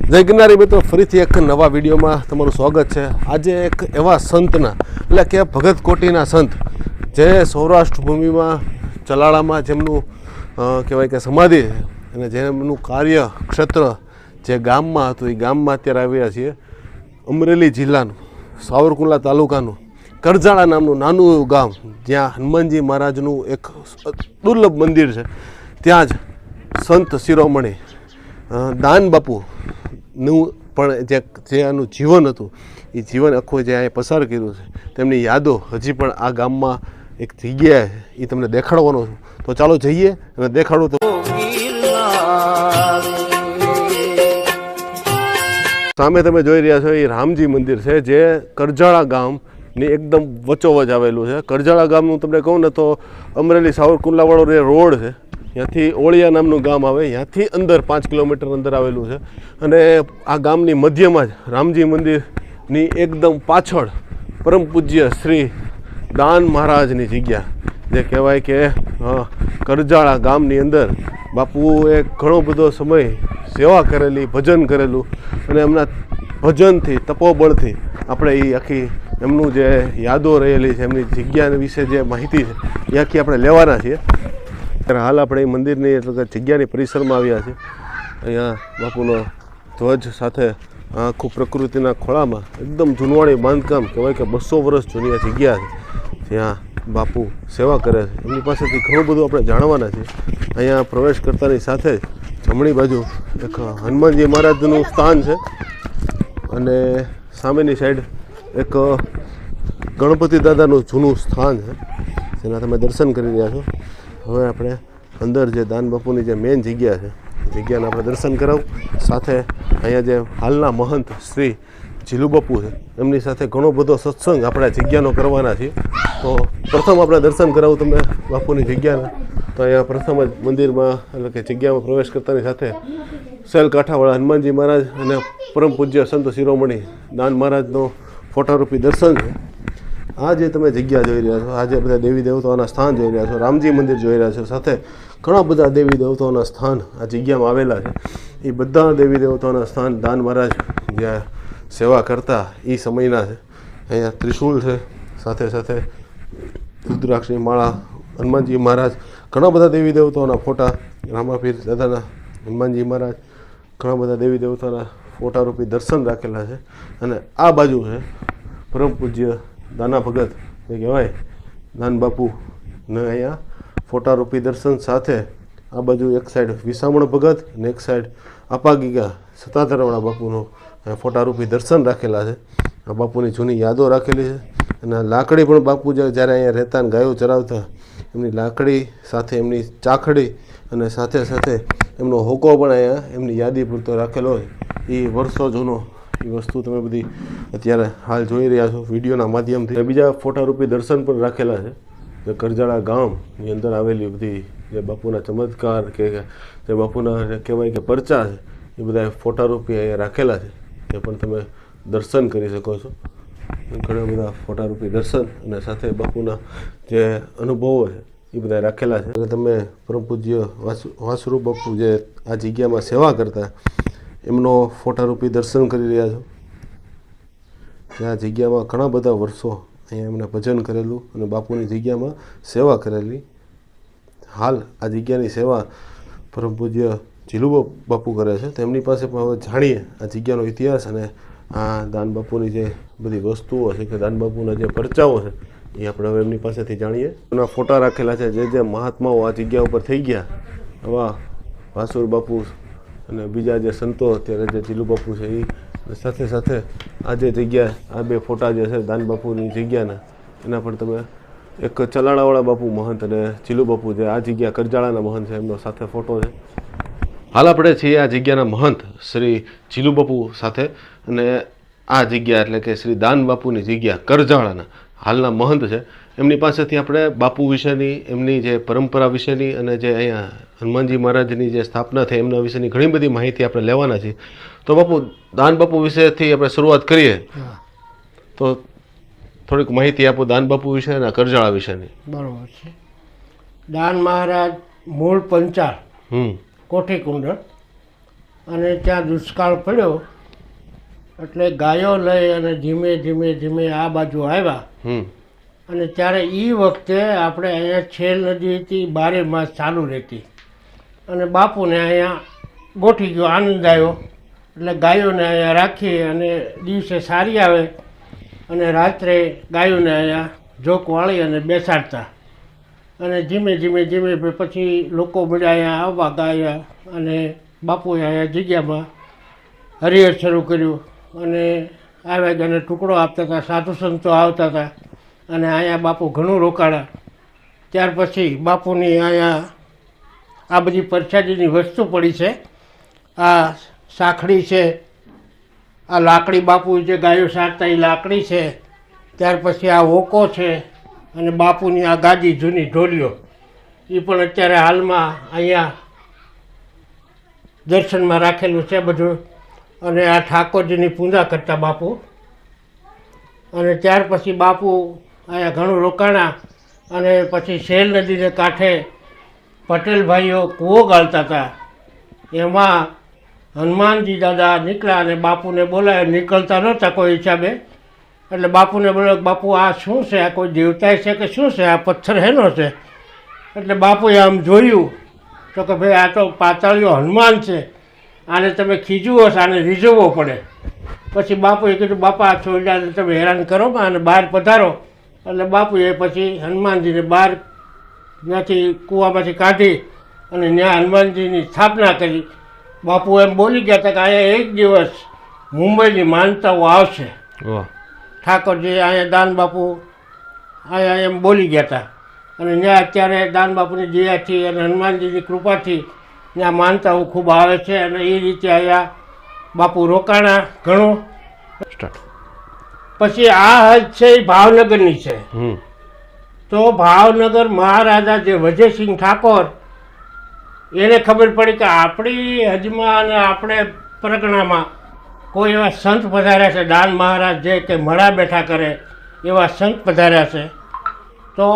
જય ગિરનારી મિત્રો, ફરીથી એક નવા વિડીયોમાં તમારું સ્વાગત છે। આજે એક એવા સંતના એટલે કે ભગત કોટીના સંત જે સૌરાષ્ટ્ર ભૂમિમાં ચલાળામાં જેમનું કહેવાય કે સમાધિ છે અને જેમનું કાર્ય ક્ષેત્ર જે ગામમાં હતું એ ગામમાં અત્યારે આવ્યા છીએ। અમરેલી જિલ્લાનું સાવરકુંડલા તાલુકાનું કરજાળા નામનું નાનું એવું ગામ જ્યાં હનુમાનજી મહારાજનું એક દુર્લભ મંદિર છે। ત્યાં જ સંત શિરોમણી દાન બાપુનું પણ જે આનું જીવન હતું એ જીવન આખું જે અહીંયા પસાર કર્યું છે તેમની યાદો હજી પણ આ ગામમાં એક જગ્યાએ એ તમને દેખાડવાનો છું। તો ચાલો જઈએ અને દેખાડું તો સામે તમે જોઈ રહ્યા છો એ રામજી મંદિર છે જે કરજાળા ગામની એકદમ વચ્ચોવચ આવેલું છે। કરજાળા ગામનું તમને કહું ને તો અમરેલી સાવરકુંડલાવાળો જે રોડ છે ત્યાંથી ઓળિયા નામનું ગામ આવે, ત્યાંથી અંદર 5 કિલોમીટર અંદર આવેલું છે અને આ ગામની મધ્યમાં જ રામજી મંદિરની એકદમ પાછળ પરમ પૂજ્ય શ્રી દાન મહારાજની જગ્યા જે કહેવાય કે કરજાળા ગામની અંદર બાપુએ ઘણો બધો સમય સેવા કરેલી, ભજન કરેલું અને એમના ભજનથી તપોબળથી આપણે એ આખી એમનું જે યાદો રહેલી છે, એમની જગ્યા વિશે જે માહિતી છે એ આખી આપણે લેવાના છીએ। હાલ આપણે એ મંદિરની એટલે કે જગ્યાની પરિસરમાં આવ્યા છે। અહીંયા બાપુનો ધ્વજ સાથે આખું પ્રકૃતિના ખોળામાં એકદમ જૂનવાણી બાંધકામ કહેવાય કે 200 વર્ષ જૂની આ જગ્યા છે જ્યાં બાપુ સેવા કરે છે। એમની પાસેથી ઘણું બધું આપણે જાણવાના છીએ। અહીંયા પ્રવેશ કરતાની સાથે જ જમણી બાજુ એક હનુમાનજી મહારાજનું સ્થાન છે અને સામેની સાઈડ એક ગણપતિ દાદાનું જૂનું સ્થાન છે જેના તમે દર્શન કરી રહ્યા છો। હવે આપણે અંદર જે દાન બાપુની જે મેઇન જગ્યા છે જગ્યાના આપણે દર્શન કરાવું, સાથે અહીંયા જે હાલના મહંત શ્રી જીલુ બાપુ છે એમની સાથે ઘણો બધો સત્સંગ આપણે જગ્યાનો કરવાના છીએ। તો પ્રથમ આપણે દર્શન કરાવું તમે બાપુની જગ્યાના। તો અહીંયા પ્રથમ જ મંદિરમાં એટલે કે જગ્યામાં પ્રવેશ કરતાની સાથે સેલ કાંઠાવાળા હનુમાનજી મહારાજ અને પરમ પૂજ્ય સંત શિરોમણી દાન મહારાજનો ફોટારૂપી દર્શન છે। આ જે તમે જગ્યા જોઈ રહ્યા છો, આ જે બધા દેવી દેવતાઓના સ્થાન જોઈ રહ્યા છો, રામજી મંદિર જોઈ રહ્યા છો, સાથે ઘણા બધા દેવી દેવતાઓના સ્થાન આ જગ્યામાં આવેલા છે। એ બધા દેવી દેવતાઓના સ્થાન દાન મહારાજ જ્યાં સેવા કરતા એ સમયના છે। અહીંયા ત્રિશૂળ છે, સાથે સાથે રુદ્રાક્ષની માળા, હનુમાનજી મહારાજ, ઘણા બધા દેવી દેવતાઓના ફોટા, રામાપીર દાદાના, હનુમાનજી મહારાજ, ઘણા બધા દેવી દેવતાઓના ફોટારૂપી દર્શન રાખેલા છે। અને આ બાજુ છે પરમ પૂજ્ય દાના ભગત જે કહેવાય દાન બાપુ ને અહીંયા ફોટારૂપી દર્શન સાથે આ બાજુ એક સાઈડ વિસામણ ભગત અને એક સાઈડ અપાગીગા સત્તાધારવાળા બાપુનો ફોટારૂપી દર્શન રાખેલા છે। આ બાપુની જૂની યાદો રાખેલી છે અને લાકડી પણ બાપુ જ્યારે અહીંયા રહેતા ને ગાયો ચરાવતા એમની લાકડી સાથે એમની ચાખડી અને સાથે સાથે એમનો હોકો પણ અહીંયા એમની યાદી પૂરતો રાખેલો હોય એ વર્ષો જૂનો એ વસ્તુ તમે બધી અત્યારે હાલ જોઈ રહ્યા છો વિડીયોના માધ્યમથી। બીજા ફોટારૂપી દર્શન પણ રાખેલા છે જે કરજાળા ગામની અંદર આવેલી બધી જે બાપુના ચમત્કાર કે જે બાપુના કહેવાય કે પરચા છે એ બધા ફોટારૂપી અહીંયા રાખેલા છે, એ પણ તમે દર્શન કરી શકો છો। ઘણા બધા ફોટારૂપી દર્શન અને સાથે બાપુના જે અનુભવો છે એ બધા રાખેલા છે। એટલે તમે પરમ પૂજ્ય વાસરૂપ બાપુ જે આ જગ્યામાં સેવા કરતા એમનો ફોટારૂપી દર્શન કરી રહ્યા છો। આ જગ્યામાં ઘણા બધા વર્ષો અહીંયા એમણે ભજન કરેલું અને બાપુની જગ્યામાં સેવા કરેલી। હાલ આ જગ્યાની સેવા પરમ પૂજ્ય જીલુ બાપુ કરે છે, તો એમની પાસે પણ હવે જાણીએ આ જગ્યાનો ઇતિહાસ અને આ દાન બાપુની જે બધી વસ્તુઓ છે કે દાન બાપુના જે પરચાઓ છે એ આપણે હવે એમની પાસેથી જાણીએ। એના ફોટા રાખેલા છે જે મહાત્માઓ આ જગ્યા ઉપર થઈ ગયા, આવા વાસુર બાપુ અને બીજા જે સંતો અત્યારે જે જીલુ બાપુ છે એ સાથે સાથે આ જે જગ્યા આ બે ફોટા જે છે દાન બાપુની જગ્યાના એના પણ તમે એક ચલાળાવાળા બાપુ મહંત અને જીલુ બાપુ જે આ જગ્યા કરજાળાના મહંત છે એમનો સાથે ફોટો છે। હાલ આપણે છીએ આ જગ્યાના મહંત શ્રી જીલુ બાપુ સાથે અને આ જગ્યા એટલે કે શ્રી દાન બાપુની જગ્યા કરજાળાના હાલના મહંત છે એમની પાસેથી આપણે બાપુ વિશેની, એમની જે પરંપરા વિશેની અને જે અહીંયા હનુમાનજી મહારાજની જે સ્થાપના થઈ એમના વિશેની ઘણી બધી માહિતી આપણે લેવાના છીએ। તો બાપુ દાન બાપુ વિશેથી આપણે શરૂઆત કરીએ તો થોડીક માહિતી આપો દાન બાપુ વિશે અને કરજાળા વિશેની। બરાબર છે। દાન મહારાજ મૂળ પંચાળ કોઠી કુંડળ અને ત્યાં દુષ્કાળ પડ્યો એટલે ગાયો લઈ અને ધીમે ધીમે ધીમે આ બાજુ આવ્યા. અને ત્યારે એ વખતે આપણે અહીંયા છેલ નદી હતી, 12 માસ ચાલુ રહેતી. અને બાપુને અહીંયા ગોઠી ગયો, આનંદ આવ્યો. એટલે ગાયોને અહીંયા રાખી અને દિવસે સારી આવે અને રાત્રે ગાયોને અહીંયા જોક વાળી અને બેસાડતા. અને ધીમે ધીમે ધીમે પછી લોકો બધા અહીંયા આવવા ગાયા અને બાપુએ અહીંયા જગ્યામાં હરિહર શરૂ કર્યું. અને આવ્યા અને ટુકડો આપતા હતા, સાધુ સંતો આવતા હતા અને અહીંયા બાપુ ઘણું રોકાણા. ત્યાર પછી બાપુની અહીંયા આ બધી પ્રસાદીની વસ્તુ પડી છે. આ સાંખડી છે, આ લાકડી બાપુ જે ગાયો સારતા એ લાકડી છે. ત્યાર પછી આ હોકો છે અને બાપુની આ ગાદી જૂની ઢોલીઓ એ પણ અત્યારે હાલમાં અહીંયા દર્શનમાં રાખેલું છે બધું. અને આ ઠાકોરજીની પૂજા કરતા બાપુ. અને ત્યાર પછી બાપુ અહીંયા ઘણું રોકાણા અને પછી શેલ નદીને કાંઠે પટેલ ભાઈઓ કૂવો ગાળતા હતા. એમાં હનુમાનજી દાદા નીકળ્યા અને બાપુને બોલાવ્યા. નીકળતા નહોતા કોઈ હિસાબે. એટલે બાપુને બોલ્યો, બાપુ આ શું છે? આ કોઈ દેવતા છે કે શું છે? આ પથ્થર હેનો છે? એટલે બાપુએ આમ જોયું તો કે ભાઈ આ તો પાતાળીઓ હનુમાન છે, આને તમે ખીજવો હશે, આને રીઝવવો પડે. પછી બાપુએ કીધું, બાપા આ છોડ્યાને તમે હેરાન કરો અને બહાર પધારો. એટલે બાપુએ પછી હનુમાનજીને બહાર ત્યાંથી કૂવામાંથી કાઢી અને ત્યાં હનુમાનજીની સ્થાપના કરી. બાપુ એમ બોલી ગયા હતા કે અહીંયા એક દિવસ મુંબઈની માનતાઓ આવશે. ઠાકોરજી અહીંયા દાન બાપુ અહીંયા એમ બોલી ગયા હતા. અને ત્યાં અત્યારે દાન બાપુની દયાથી અને હનુમાનજીની કૃપાથી ત્યાં માનતાઓ ખૂબ આવે છે. અને એ રીતે અહીંયા બાપુ રોકાણા ઘણું. પછી આ હદ છે એ ભાવનગરની છે. તો ભાવનગર મહારાજા જે વજયસિંહ ઠાકોર એને ખબર પડી કે આપણી હજમાં અને આપણે પરગણામાં કોઈ એવા સંત પધાર્યા છે, દાન મહારાજ જે કે મળા બેઠા કરે એવા સંત પધાર્યા છે. તો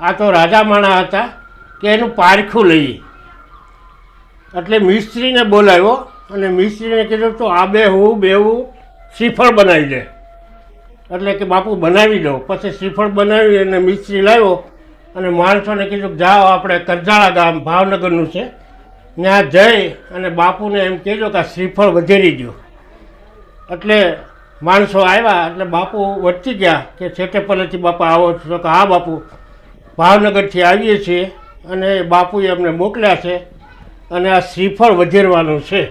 આ તો રાજા માણા હતા કે એનું પારખું લઈએ. એટલે મિસ્ત્રીને બોલાવ્યો અને મિસ્ત્રીને કીધું તો આ બેવું શ્રીફળ બનાવી દે. એટલે કે બાપુ બનાવી દો. પછી શ્રીફળ બનાવી અને મિસ્ત્રી લાવ્યો અને માણસોને કીધું જાઓ આપણે કરજાળા ગામ ભાવનગરનું છે ત્યાં જઈ અને બાપુને એમ કહેજો કે આ શ્રીફળ વધેરી દો. એટલે માણસો આવ્યા એટલે બાપુ વચ્ચી ગયા કે છેટે પહેલેથી બાપા આવો છો? કે હા બાપુ ભાવનગરથી આવીએ છીએ અને બાપુએ અમને મોકલ્યા છે અને આ શ્રીફળ વધેરવાનું છે.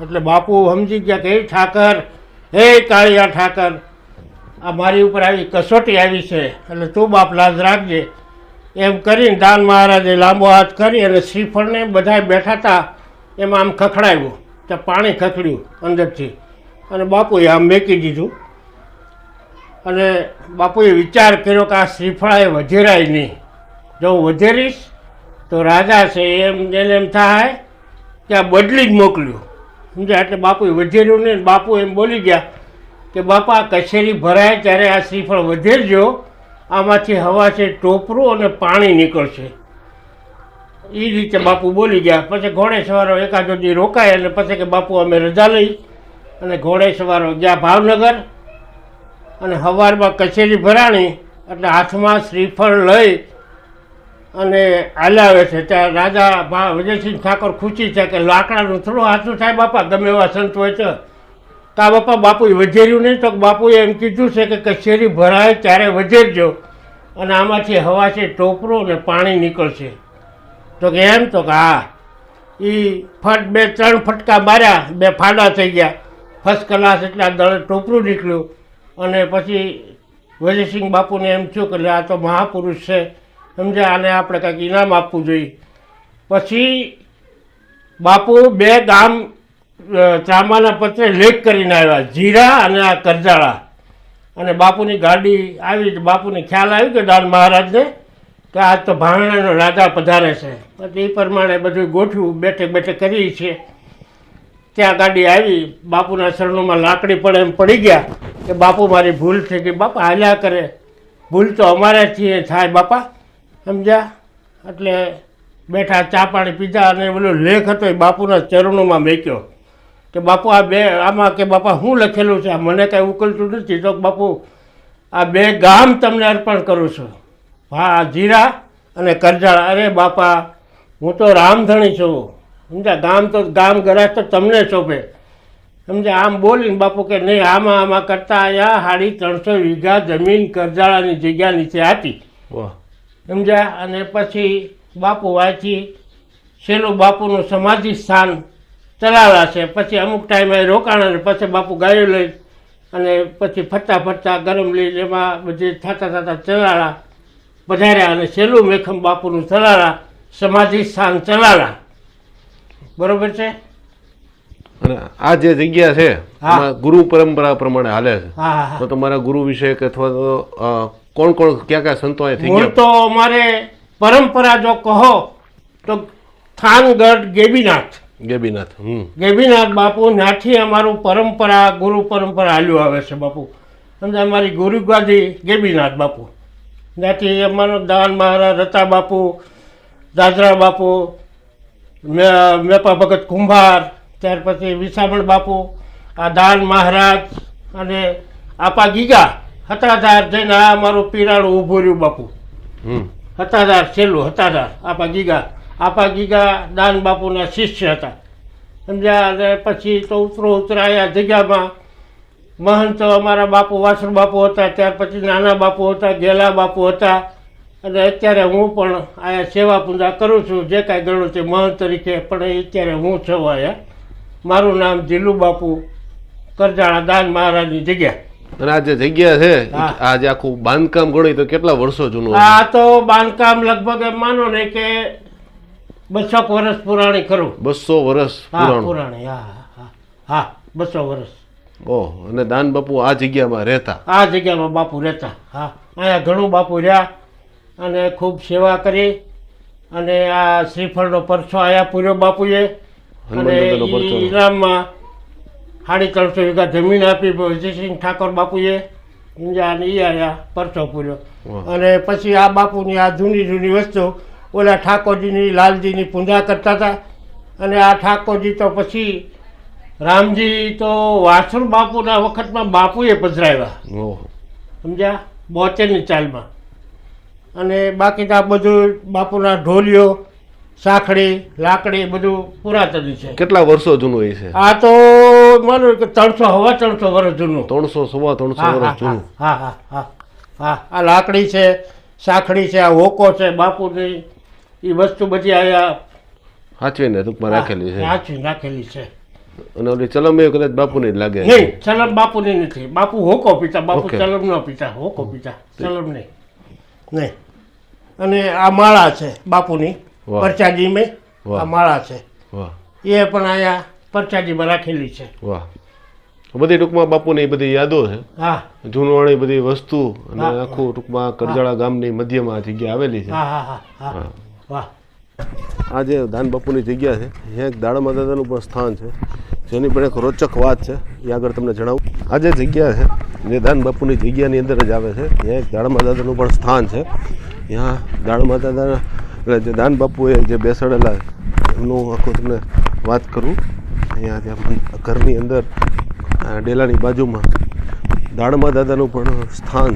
એટલે બાપુ સમજી ગયા કે હે ઠાકર, હે કાળિયા ઠાકર, આ મારી ઉપર આવી કસોટી આવી છે એટલે તું બાપ લાજ રાખજે. એમ કરીને દાન મહારાજે લાંબો હાથ કરી અને શ્રીફળને બધા બેઠા હતા એમાં આમ ખખડાવ્યું. તો પાણી ખખડ્યું અંદરથી અને બાપુએ આમ મેકી દીધું. અને બાપુએ વિચાર કર્યો કે આ શ્રીફળ એ વધેરાય નહીં. જો હું વધેરીશ તો રાજા છે એમ એને એમ થાય કે આ બદલી જ મોકલ્યું. સમજ્યા? એટલે બાપુએ વધેર્યું નહીં. બાપુ એમ બોલી ગયા કે બાપા કચેરી ભરાય ત્યારે આ શ્રીફળ વધેરજો, આમાંથી હવા છે ટોપરું અને પાણી નીકળશે. એ રીતે બાપુ બોલી ગયા. પછી ઘોડે સવારો એકાદો દી રોકાય અને પછી કે બાપુ અમે રજા લઈ અને ઘોડે સવારો ગયા ભાવનગર. અને સવારમાં કચેરી ભરાણી એટલે હાથમાં શ્રીફળ લઈ અને હલાવે છે. ત્યાં રાજા વિજયસિંહ ઠાકોર ખુશી છે કે લાકડાનું થોડું હાથું થાય બાપા, ગમે એવા સંત હોય તો. કા બાપા બાપુએ વધેર્યું નહીં? તો બાપુએ એમ કીધું છે કે કચેરી ભરાય ત્યારે વધેરજો અને આમાંથી હવા છે ટોપરું અને પાણી નીકળશે. તો કે એમ? તો કે હા. એ 2-3 ફટકા માર્યા, 2 ફાડા થઈ ગયા, ફર્સ્ટ ક્લાસ. એટલે આ દળ ટોપરું નીકળ્યું. અને પછી વજયસિંહ બાપુને એમ થયું કે આ તો મહાપુરુષ છે, સમજ્યા, આને આપણે કંઈક ઇનામ આપવું જોઈએ. પછી બાપુ 2 ગામ ત્રાંબાના પત્રે લેખ કરીને આવ્યા, જીરા અને આ કરજાળા. અને બાપુની ગાડી આવી. બાપુને ખ્યાલ આવ્યો કે દાન મહારાજને કે આજ તો ભાંગણાનો રાજા પધારે છે. પછી એ પ્રમાણે બધું ગોઠવ્યું, બેઠે બેઠે કરીએ છીએ. ત્યાં ગાડી આવી, બાપુના શરણોમાં લાકડી પડે એમ પડી ગયા કે બાપુ મારી ભૂલ થઈ ગઈ. બાપા હાલ્યા કરે, ભૂલ તો અમારાથી થાય બાપા, સમજ્યા? એટલે બેઠા ચા પાણી પીધા અને પેલો લેખ હતો એ બાપુના ચરણોમાં મેક્યો કે બાપુ આ બે આમાં કે બાપા શું લખેલું છે મને કાંઈ ઉકલતું નથી તો બાપુ આ બે ગામ તમને અર્પણ કરું છું હા જીરા અને કરજાળા. અરે બાપા હું તો રામધણી છું સમજ્યા, ગામ તો ગામ ગરાજ તો તમને સોંપે સમજ્યા. આમ બોલીને બાપુ કે નહીં આમાં કરતા અહીંયા 350 વીઘા જમીન કરજાળાની જગ્યા નીચે આપી વાહ સમજ્યા. અને પછી બાપુ વાંચી છેલ્લું બાપુનું સમાધિ સ્થાન ચલાવ્યા છે. પછી અમુક ટાઈમે રોકાણા ને પછી બાપુ ગાયો લઈ અને પછી ફરતા ફરતા ગરમ લઈને એમાં બધી થતા ચલાવ્યા પધાર્યા અને છેલ્લું મેખમ બાપુનું ચલાવ્યા સમાધિ સ્થાન ચલાવ્યા. બરોબર છે. અને આ જે જગ્યા છે હા. એમાં ગુરુ પરંપરા પ્રમાણે હાલે છે. હા હા હા. તો તમારા ગુરુ વિશે કે અથવા તો કોણ કોણ ક્યાં ક્યાં સંતો અહીં થઈ મૂળ ગયા? તો અમારે પરંપરા જો કહો તો થાનગઢ ગેબીનાથ ગેબીનાથ. ગેબીનાથ બાપુ ત્યાંથી અમારું પરંપરા ગુરુ પરંપરા હાલ્યું આવે છે બાપુ સમજે. અમારી ગુરુ ગાદી ગેબીનાથ બાપુ ત્યાંથી અમારો દાન મહારાજ રતા બાપુ દાદરા બાપુ મેપા ભગત કુંભાર ત્યાર પછી વિસામણ બાપુ આ દાન મહારાજ અને આપા ગીગા હતાધાર જઈને આ અમારું પીરાણું ઊભું રહ્યું બાપુ. હતાધાર છેલ્લું હતાધાર આપા ગીગા દાન બાપુના શિષ્ય હતા સમજ્યા. અને પછી તો ઉતરાયા જગ્યામાં મહંત અમારા બાપુ વાસુ બાપુ હતા, ત્યાર પછી નાના બાપુ હતા, ગેલા બાપુ હતા અને અત્યારે હું પણ આયા સેવા પૂજા કરું છું જે કાંઈ ગણું છે મહંત તરીકે. પણ અત્યારે હું છું અહીંયા. મારું નામ જીલુ બાપુ કરજાળા દાન મહારાજની જગ્યા. અને આ જે જગ્યા છે હા. આ જે આખું બાંધકામ ગણી તો કેટલા વર્ષો જૂનું હશે? આ તો બાંધકામ લગભગ એમ માનો ને કે 200 વર્ષ પુરાણી ખરું. 200 વર્ષ હા પુરાણું. પુરાણી. હા હા હા 200 વર્ષ. ઓહ. અને દાન બાપુ આ જગ્યામાં રહેતા? આ જગ્યામાં બાપુ રહેતા. હા અહીંયા ઘણું બાપુ રહ્યા અને ખૂબ સેવા કરી અને આ શ્રીફળનો પરછો આયા પૂર્યો બાપુએ અને હનુમાન દાદાનો પરચો. ઈ ઇનામમાં 350 વીઘા જમીન આપી વિજયસિંહ ઠાકોર બાપુએ અને એ આયા પરચો પૂર્યો. વાહ. અને પછી આ બાપુની આ જૂની વસ્તુ ઓલા ઠાકોરજીની લાલજીની પૂજા કરતા હતા. અને આ ઠાકોરજી તો પછી રામજી તો વાસુર બાપુના વખતમાં બાપુએ પધરાવ્યા ઓહ. સમજ્યા 72ની ચાલમાં. અને બાકી તો આ બધું બાપુના ઢોલિયો સાંખડી લાકડી બધું પુરાતન છે. કેટલા વર્ષો જૂનું એ છે? આ તો માનો કે 300 વર્ષ જૂનું. 300 સવા 300 વર્ષ જૂનું. હા હા હા હા. આ લાકડી છે, સાંખડી છે, આ હોકો છે બાપુની એ વસ્તુ બધી આયા સાચવીને ટૂંકમાં રાખેલી છે. સાચવી રાખેલી છે. અને ઓલી ચલમ એ કદાચ બાપુની જ લાગે. નહીં ચલમ બાપુની નથી. બાપુ હોકો પીતા, બાપુ ઓકે. ચલમ ન પીતા, હોકો પીતા, ચલમ નહીં. નહીં. અને આ માળા છે બાપુની વાહ. પરચાજીમાં વાહ. આ માળા છે વાહ એ પણ અહીંયા પરચાજીમાં રાખેલી છે. વાહ. બધી ટૂંકમાં બાપુની બધી યાદો છે, હા જૂનવાણી બધી વસ્તુ અને હા. આખું ટૂંકમાં કરજાળા ગામની મધ્યમાં આ જગ્યા આવેલી છે. હા હા હા હા હા. વાહ. આ જે દાન બાપુની જગ્યા છે અહીંયા એક દાડમા દાદાનું પણ સ્થાન છે જેની પણ એક રોચક વાત છે એ આગળ તમને જણાવું. આ જે જગ્યા છે જે દાન બાપુની જગ્યાની અંદર જ આવે છે ત્યાં એક દાડમા દાદાનું પણ સ્થાન છે. ત્યાં દાડમા દાદાના એટલે જે દાન બાપુએ જે બેસાડેલા એમનું આખું તમને વાત કરું. અહીંયા ત્યાં ઘરની અંદર આ ડેલાની બાજુમાં દાડમા દાદાનું પણ સ્થાન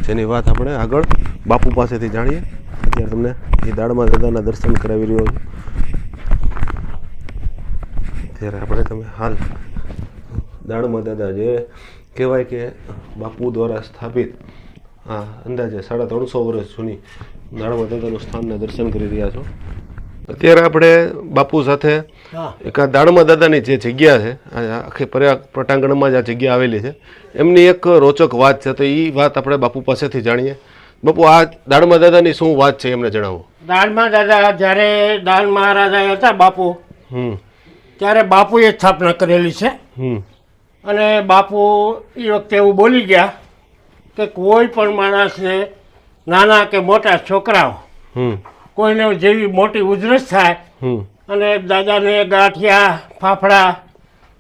જેની વાત આપણે આગળ બાપુ પાસેથી જાણીએ. અત્યારે તમને એ દાડમા દાદાના દર્શન કરાવી રહ્યો છું. ત્યારે આપણે તમે હાલ દાડમા દાદા જે કહેવાય કે બાપુ દ્વારા સ્થાપિત આ અંદાજે 350 વર્ષ જૂની દાડમા દાદાનું સ્થાનના દર્શન કરી રહ્યા છો. અત્યારે આપણે બાપુ સાથે હા એક આ દાડમા દાદાની જે જગ્યા છે આ આખી પટાંગણમાં જ આ જગ્યા આવેલી છે એમની એક રોચક વાત છે તો એ વાત આપણે બાપુ પાસેથી જાણીએ. બાપુ આ દાડમા દાદાની શું વાત છે એમને જણાવો. દાનમાં દાદા જ્યારે દાન મહારાજા હતા બાપુ ત્યારે બાપુએ સ્થાપના કરેલી છે. અને બાપુ એ વખતે એવું બોલી ગયા કે કોઈ પણ માણસને નાના કે મોટા છોકરાઓ કોઈને જેવી મોટી ઉધરસ થાય અને દાદાને ગાંઠિયા ફાફડા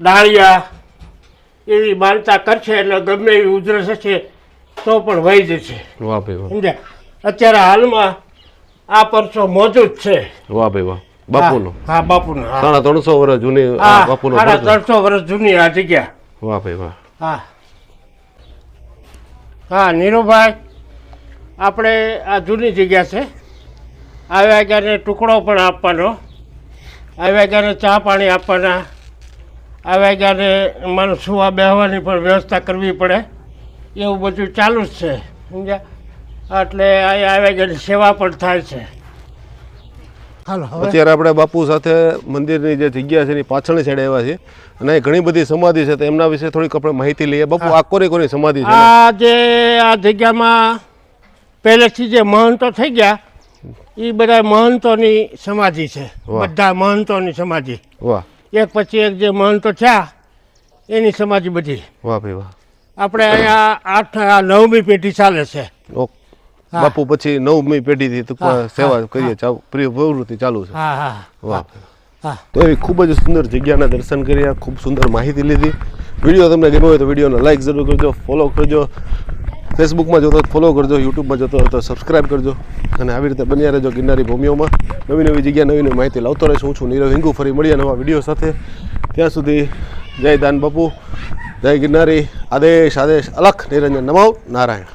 ડાળિયા એવી માનતા કરશે એટલે ગમે એવી ઉધરસ હશે તો પણ વહી જશે. વાહ ભાઈ વાહ. સમજ્યા. અત્યારે હાલમાં આ પરસો મોજૂદ છે. વાહ ભાઈ વાહ, બાપુનો. હા બાપુનો. હા 350 વર્ષ જૂની હા, બાપુનો સાડા પરચો. 300 વર્ષ જૂની આ જગ્યા. વાહ ભાઈ વાહ. હા હા નીરુભાઈ, આપણે આ જૂની જગ્યા છે. આવ્યા ક્યારે ટુકડો પણ આપવાનો, આવ્યા ક્યારે ચા પાણી આપવાના, આવ્યા ક્યારે માનું સુવા બેહવાની પણ વ્યવસ્થા કરવી પડે, એવું બધું ચાલુ જ છે સમજ્યા. એટલે અહીંયા આવ્યા ક્યારે સેવા પણ થાય છે. હાલો હવે અત્યારે આપણે બાપુ સાથે મંદિરની જે જગ્યા છે એની પાછળની સાઈડ આવ્યા છે અને અહીં ઘણી બધી સમાધિ છે, તો એમના વિશે થોડીક આપણે માહિતી લઈએ. બાપુ આ કોની સમાધિ છે? આ જગ્યામાં પહેલેથી જે મહંતો થઈ ગયા એ બધા મહંતોની સમાધિ છે. વાહ. બધા મહંતોની સમાધિ, વાહ એક પછી એક જે મહંતો થયા એની સમાધિ બધી. વાહ ભાઈ વાહ. આપણે અહીંયા 9મી પેઢી ચાલે છે. ઓકે. હા. બાપુ પછી 9મી પેઢીથી ટૂંકમાં સેવા કરીએ, પ્રવૃત્તિ ચાલુ છે. હા હા વાહ. હા તો એવી ખૂબ જ સુંદર જગ્યાના દર્શન કર્યા, ખૂબ સુંદર માહિતી લીધી. વિડીયો તમને ગમ્યો હોય તો વિડીયોને લાઇક જરૂર કરજો, ફોલો કરજો. ફેસબુકમાં જોતો તો ફોલો કરજો, યુટ્યુબમાં જોતો હોય તો સબસ્ક્રાઈબ કરજો અને આવી રીતે બન્યા રહેજો ગિરનારી ભૂમિઓમાં. નવી નવી જગ્યા, નવી નવી માહિતી લાવતો રહીશું. હું છું નીરવ હિંગુ. ફરી મળીએ નવા વિડીયો સાથે. ત્યાં સુધી જય દાન બાપુ, જય ગિરનારી. આદેશ આદેશ અલખ નિરંજન. નમો નારાયણ.